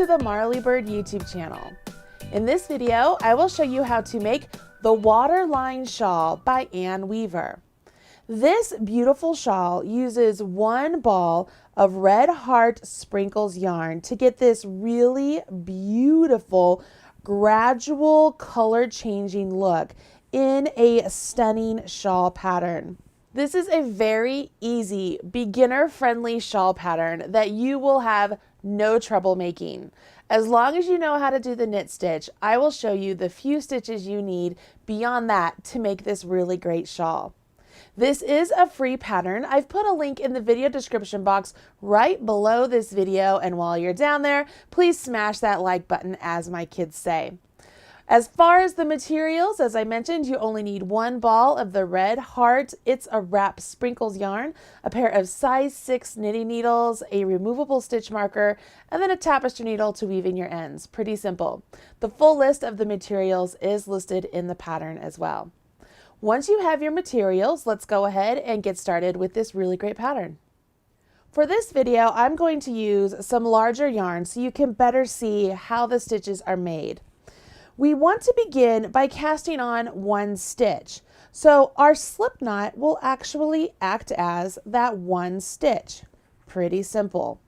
to the Marley Bird YouTube channel. In this video, I will show you how to make the Waterline Shawl by Ann Weaver. This beautiful shawl uses one ball of Red Heart Sprinkles yarn to get this really beautiful, gradual color changing look in a stunning shawl pattern. This is a very easy, beginner-friendly shawl pattern that you will have no trouble making. As long as you know how to do the knit stitch, I will show you the few stitches you need beyond that to make this really great shawl. This is a free pattern. I've put a link in the video description box right below this video, and while you're down there, please smash that like button, as my kids say. As far as the materials, as I mentioned, you only need one ball of the Red Heart It's a Wrap Sprinkles yarn, a pair of size 6 knitting needles, a removable stitch marker, and then a tapestry needle to weave in your ends. Pretty simple. The full list of the materials is listed in the pattern as well. Once you have your materials, let's go ahead and get started with this really great pattern. For this video, I'm going to use some larger yarn so you can better see how the stitches are made. We want to begin by casting on one stitch. So our slip knot will actually act as that one stitch. Pretty simple.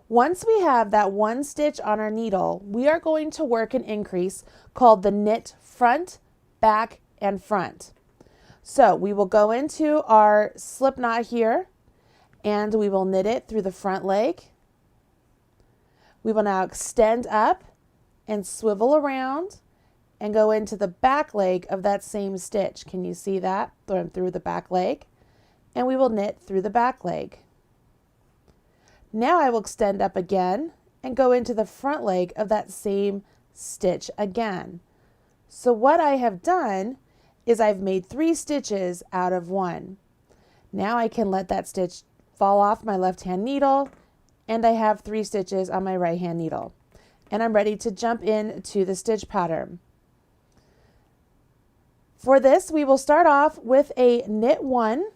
Once we have that one stitch on our needle, we are going to work an increase called the knit front, back, and front. So we will go into our slip knot here and we will knit it through the front leg. We will now extend up and swivel around and go into the back leg of that same stitch. Can you see that? Through the back leg. And we will knit through the back leg. Now I will extend up again and go into the front leg of that same stitch again. So what I have done is I've made 3 stitches out of 1. Now I can let that stitch fall off my left hand needle, and I have 3 stitches on my right hand needle. And I'm ready to jump into the stitch pattern. For this, we will start off with a knit 1,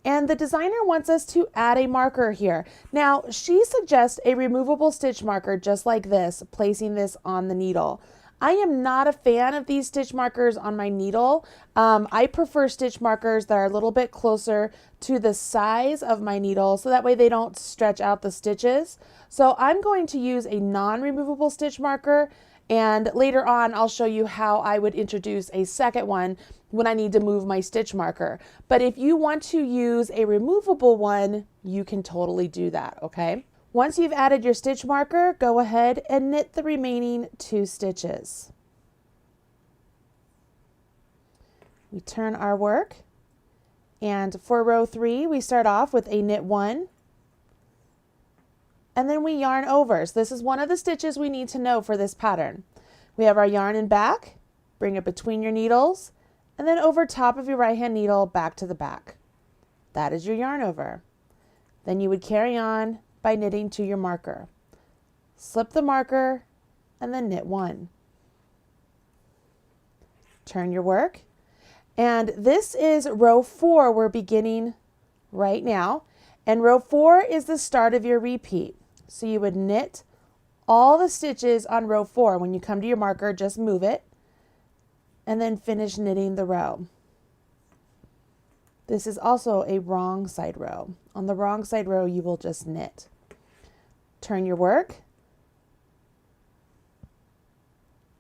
and the designer wants us to add a marker here. Now, she suggests a removable stitch marker just like this, placing this on the needle. I am not a fan of these stitch markers on my needle. I prefer stitch markers that are a little bit closer to the size of my needle, so that way they don't stretch out the stitches. So I'm going to use a non-removable stitch marker, and later on I'll show you how I would introduce a second one when I need to move my stitch marker. But if you want to use a removable one, you can totally do that, okay? Once you've added your stitch marker, go ahead and knit the remaining 2 stitches. We turn our work, and for row 3, we start off with a knit 1, and then we yarn over. So this is one of the stitches we need to know for this pattern. We have our yarn in back, bring it between your needles, and then over top of your right hand needle back to the back. That is your yarn over. Then you would carry on by knitting to your marker. Slip the marker and then knit 1. Turn your work. And this is row 4 we're beginning right now. And row 4 is the start of your repeat. So you would knit all the stitches on row 4. When you come to your marker, just move it and then finish knitting the row. This is also a wrong side row. On the wrong side row, you will just knit. Turn your work.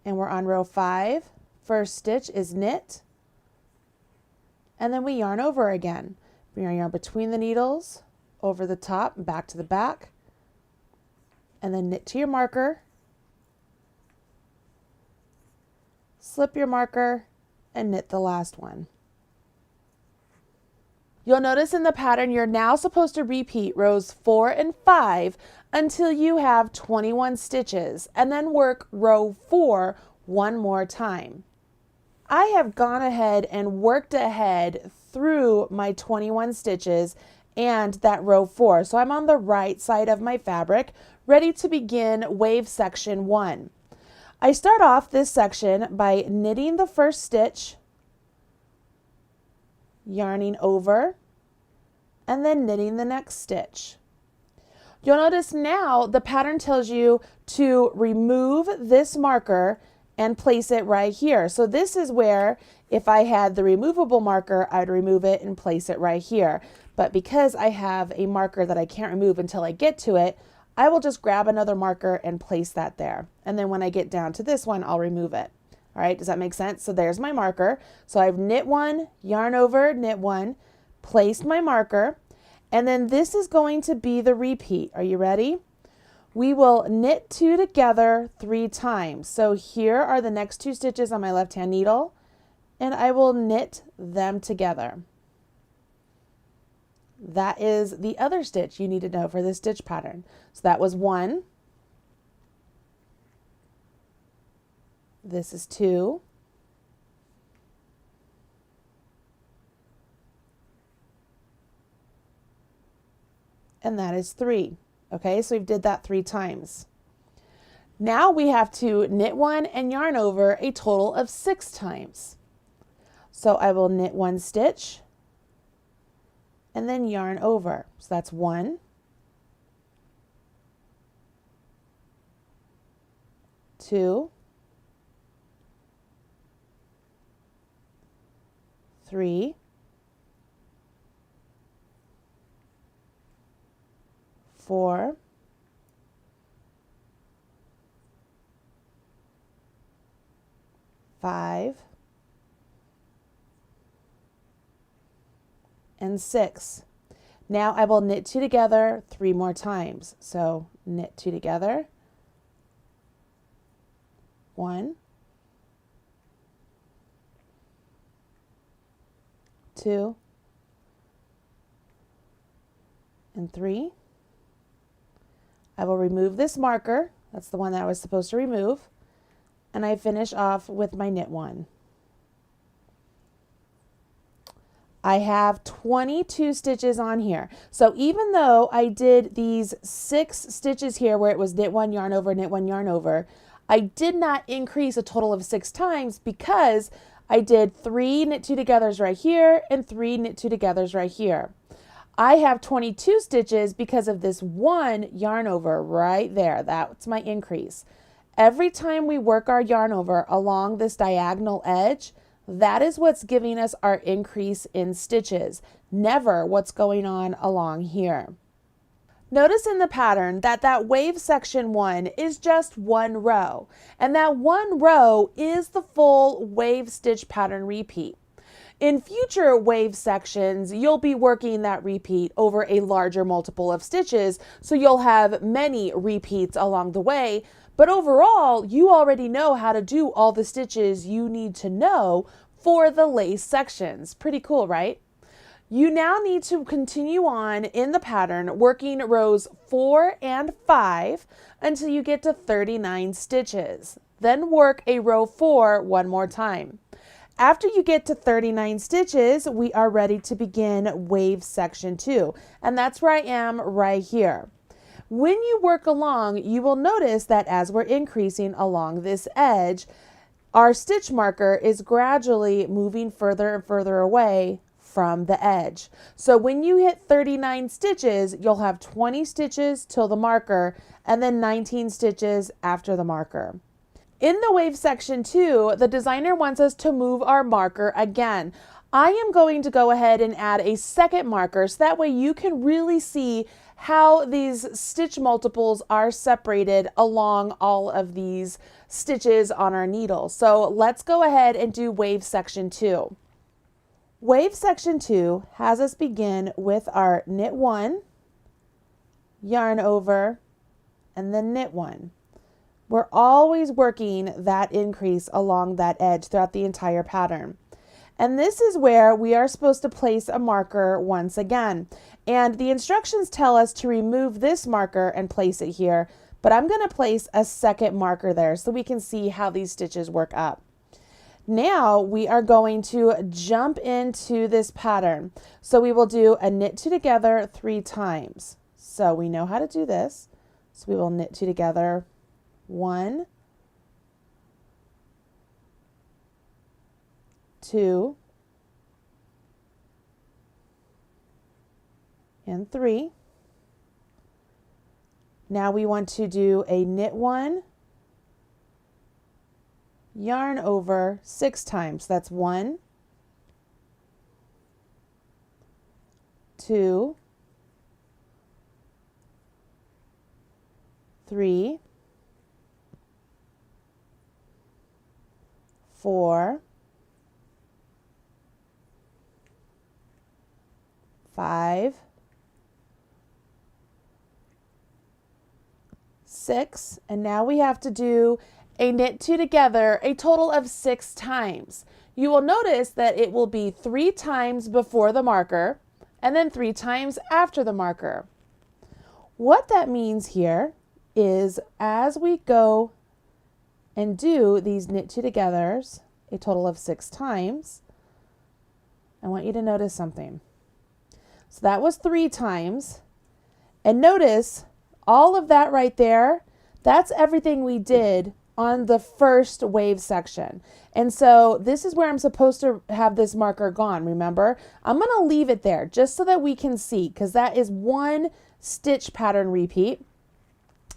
And we're on row 5. First stitch is knit. And then we yarn over again. Bring our yarn between the needles, over the top, and back to the back. And then knit to your marker. Slip your marker and knit the last one. You'll notice in the pattern you're now supposed to repeat rows 4 and 5 until you have 21 stitches, and then work row 4 one more time. I have gone ahead and worked ahead through my 21 stitches and that row 4. So I'm on the right side of my fabric, ready to begin wave section 1. I start off this section by knitting the first stitch, yarning over, and then knitting the next stitch. You'll notice now the pattern tells you to remove this marker and place it right here. So this is where if I had the removable marker, I'd remove it and place it right here. But because I have a marker that I can't remove until I get to it, I will just grab another marker and place that there. And then when I get down to this one, I'll remove it. All right, does that make sense? So there's my marker. So I've knit one, yarn over, knit one, placed my marker, and then this is going to be the repeat. Are you ready? We will knit 2 together 3 times. So here are the next 2 stitches on my left-hand needle, and I will knit them together. That is the other stitch you need to know for this stitch pattern. So that was 1. This is 2. And that is 3. Okay, so we did that 3 times. Now we have to knit 1 and yarn over a total of 6 times. So I will knit 1 stitch and then yarn over. So that's 1, 2, 3, 4, 5, and 6. Now I will knit 2 together 3 more times. So knit 2 together, 1, 2, and 3. I will remove this marker. That's the one that I was supposed to remove. And I finish off with my knit 1. I have 22 stitches on here. So even though I did these 6 stitches here where it was knit 1, yarn over, knit 1, yarn over, I did not increase a total of 6 times because I did 3 knit 2 togethers right here and 3 knit 2 togethers right here. I have 22 stitches because of this 1 yarn over right there. That's my increase. Every time we work our yarn over along this diagonal edge, that is what's giving us our increase in stitches, never what's going on along here. Notice in the pattern that that wave section 1 is just 1 row, and that 1 row is the full wave stitch pattern repeat. In future wave sections, you'll be working that repeat over a larger multiple of stitches, so you'll have many repeats along the way. But overall, you already know how to do all the stitches you need to know for the lace sections. Pretty cool, right? You now need to continue on in the pattern working rows 4 and 5 until you get to 39 stitches. Then work a row 4 one more time. After you get to 39 stitches, we are ready to begin wave section 2, and that's where I am right here. When you work along, you will notice that as we're increasing along this edge, our stitch marker is gradually moving further and further away from the edge. So when you hit 39 stitches, you'll have 20 stitches till the marker and then 19 stitches after the marker. In the wave section 2, the designer wants us to move our marker again. I am going to go ahead and add a second marker so that way you can really see how these stitch multiples are separated along all of these stitches on our needle. So let's go ahead and do wave section 2. Wave section 2 has us begin with our knit 1, yarn over, and then knit 1. We're always working that increase along that edge throughout the entire pattern. And this is where we are supposed to place a marker once again. And the instructions tell us to remove this marker and place it here, but I'm going to place a second marker there so we can see how these stitches work up. Now we are going to jump into this pattern. So we will do a knit 2 together 3 times. So we know how to do this. So we will knit 2 together, 1, 2, and 3. Now we want to do a knit one, yarn over 6 times. That's 1, 2, 3, 4, 5, 6, and now we have to do a knit 2 together a total of 6 times. You will notice that it will be 3 times before the marker and then 3 times after the marker. What that means here is as we go and do these knit 2 togethers a total of 6 times, I want you to notice something. So that was 3 times, and notice all of that right there, that's everything we did on the first wave section. And so this is where I'm supposed to have this marker gone, remember? I'm going to leave it there just so that we can see, because that is 1 stitch pattern repeat.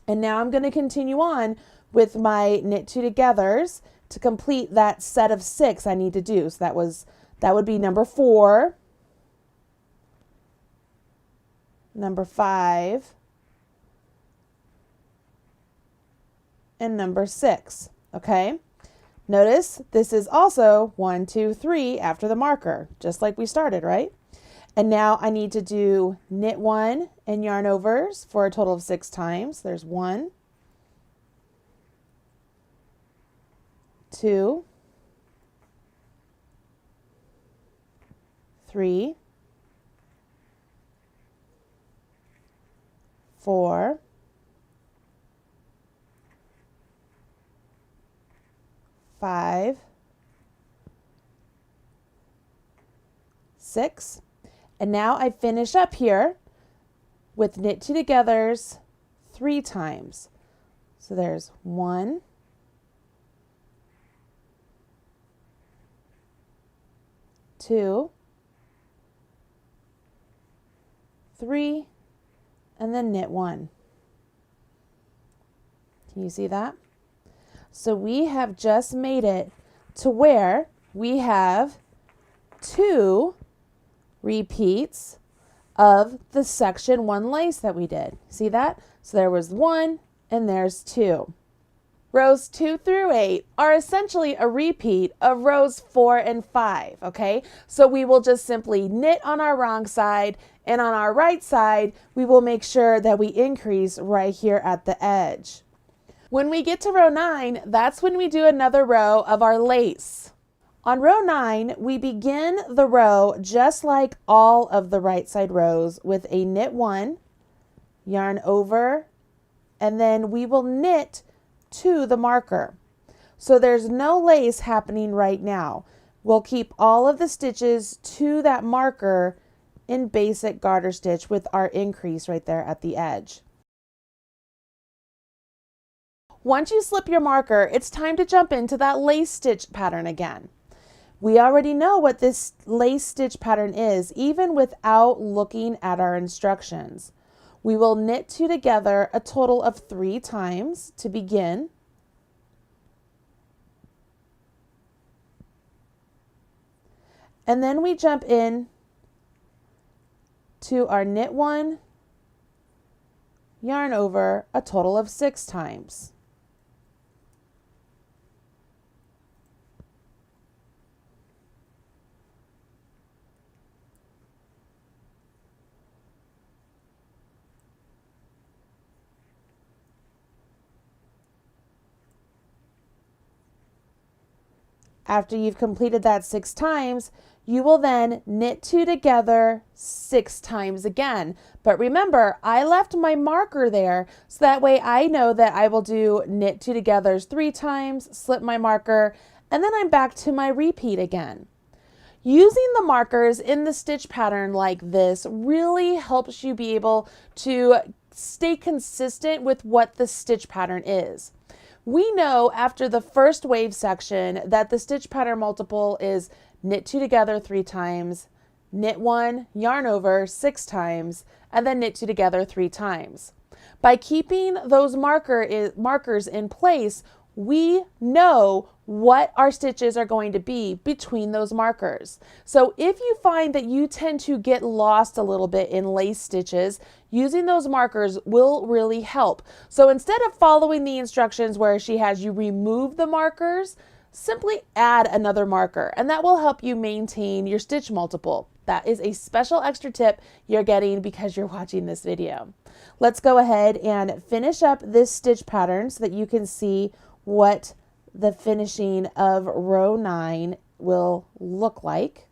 And now I'm going to continue on with my knit 2 togethers to complete that set of 6 I need to do. So that would be number 4, number 5, and number 6, okay? Notice this is also 1, 2, 3 after the marker, just like we started, right? And now I need to do knit 1 and yarn overs for a total of 6 times. There's 1, 2, 3, 4, 5, 6, and now I finish up here with knit 2 togethers 3 times. So there's 1, 2, 3, and then knit 1. Can you see that? So we have just made it to where we have 2 repeats of the section 1 lace that we did. See that? So there was 1 and there's 2. Rows 2 through 8 are essentially a repeat of rows 4 and 5, okay? So we will just simply knit on our wrong side, and on our right side, we will make sure that we increase right here at the edge. When we get to row 9, that's when we do another row of our lace. On row 9, we begin the row just like all of the right side rows with a knit 1, yarn over, and then we will knit to the marker. So there's no lace happening right now. We'll keep all of the stitches to that marker in basic garter stitch with our increase right there at the edge. Once you slip your marker, it's time to jump into that lace stitch pattern again. We already know what this lace stitch pattern is, even without looking at our instructions. We will knit 2 together a total of 3 times to begin. And then we jump in to our knit 1, yarn over a total of 6 times. After you've completed that 6 times, you will then knit 2 together 6 times again. But remember, I left my marker there, so that way I know that I will do knit 2 togethers 3 times, slip my marker, and then I'm back to my repeat again. Using the markers in the stitch pattern like this really helps you be able to stay consistent with what the stitch pattern is. We know after the first wave section that the stitch pattern multiple is knit 2 together 3 times, knit 1, yarn over 6 times, and then knit 2 together 3 times. By keeping those markers in place, we know what our stitches are going to be between those markers. So if you find that you tend to get lost a little bit in lace stitches, using those markers will really help. So instead of following the instructions where she has you remove the markers, simply add another marker, and that will help you maintain your stitch multiple. That is a special extra tip you're getting because you're watching this video. Let's go ahead and finish up this stitch pattern so that you can see what the finishing of row 9 will look like.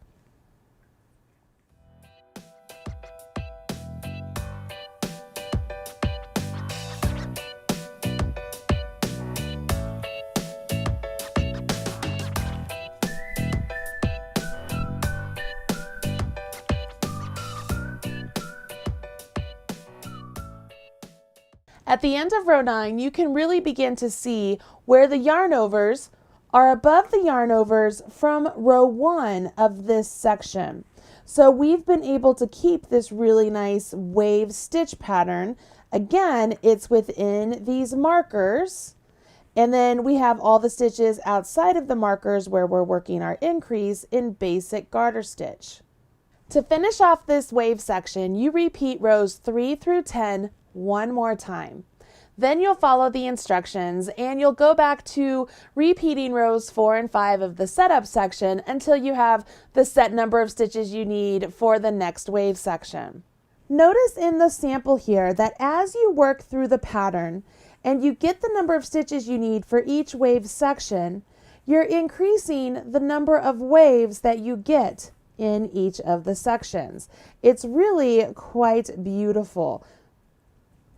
At the end of row 9, you can really begin to see where the yarn overs are above the yarn overs from row 1 of this section. So we've been able to keep this really nice wave stitch pattern. Again, it's within these markers. And then we have all the stitches outside of the markers where we're working our increase in basic garter stitch. To finish off this wave section, you repeat rows 3 through 10 one more time. Then you'll follow the instructions and you'll go back to repeating rows 4 and 5 of the setup section until you have the set number of stitches you need for the next wave section. Notice in the sample here that as you work through the pattern and you get the number of stitches you need for each wave section, you're increasing the number of waves that you get in each of the sections. It's really quite beautiful.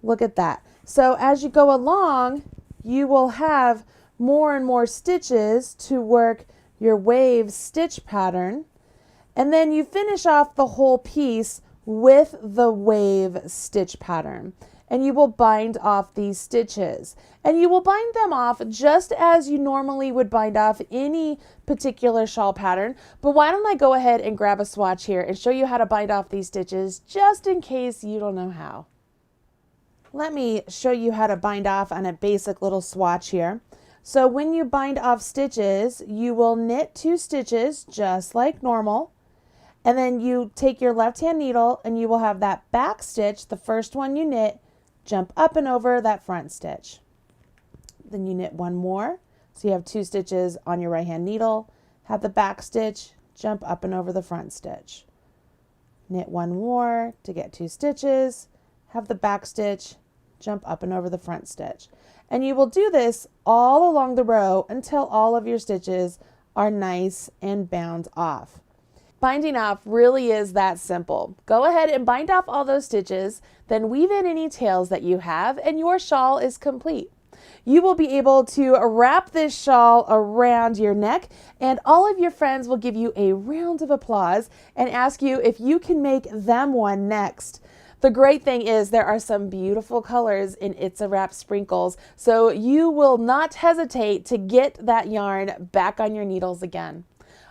Look at that. So as you go along, you will have more and more stitches to work your wave stitch pattern. And then you finish off the whole piece with the wave stitch pattern. And you will bind off these stitches. And you will bind them off just as you normally would bind off any particular shawl pattern. But why don't I go ahead and grab a swatch here and show you how to bind off these stitches just in case you don't know how. Let me show you how to bind off on a basic little swatch here. So when you bind off stitches, you will knit 2 stitches just like normal. And then you take your left hand needle and you will have that back stitch, the first one you knit, jump up and over that front stitch. Then you knit one more. So you have 2 stitches on your right hand needle, have the back stitch, jump up and over the front stitch. Knit one more to get 2 stitches, have the back stitch, jump up and over the front stitch. And you will do this all along the row until all of your stitches are nice and bound off. Binding off really is that simple. Go ahead and bind off all those stitches, then weave in any tails that you have, and your shawl is complete. You will be able to wrap this shawl around your neck, and all of your friends will give you a round of applause and ask you if you can make them one next. The great thing is there are some beautiful colors in It's a Wrap sprinkles, so you will not hesitate to get that yarn back on your needles again.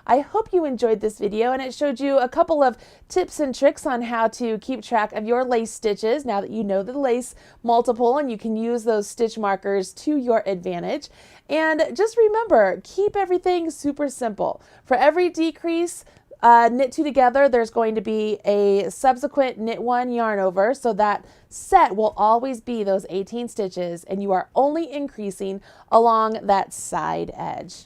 I hope you enjoyed this video and it showed you a couple of tips and tricks on how to keep track of your lace stitches now that you know the lace multiple and you can use those stitch markers to your advantage. And just remember, keep everything super simple. For every decrease, knit 2 together, there's going to be a subsequent knit 1 yarn over, so that set will always be those 18 stitches and you are only increasing along that side edge.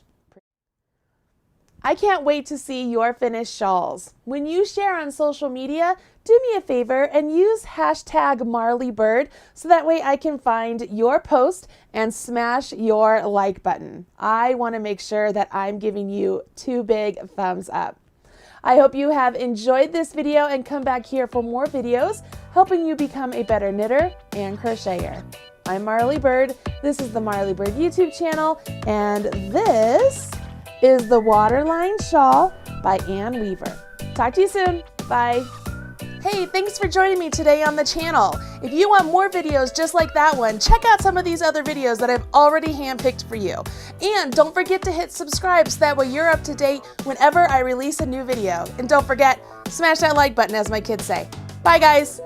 I can't wait to see your finished shawls. When you share on social media, do me a favor and use hashtag #MarleyBird so that way I can find your post and smash your like button. I want to make sure that I'm giving you 2 big thumbs up. I hope you have enjoyed this video and come back here for more videos helping you become a better knitter and crocheter. I'm Marley Bird. This is the Marley Bird YouTube channel, and this is the Waterline Shawl by Ann Weaver. Talk to you soon. Bye. Hey, thanks for joining me today on the channel. If you want more videos just like that one, check out some of these other videos that I've already handpicked for you. And don't forget to hit subscribe so that way you're up to date whenever I release a new video. And don't forget, smash that like button, as my kids say. Bye, guys.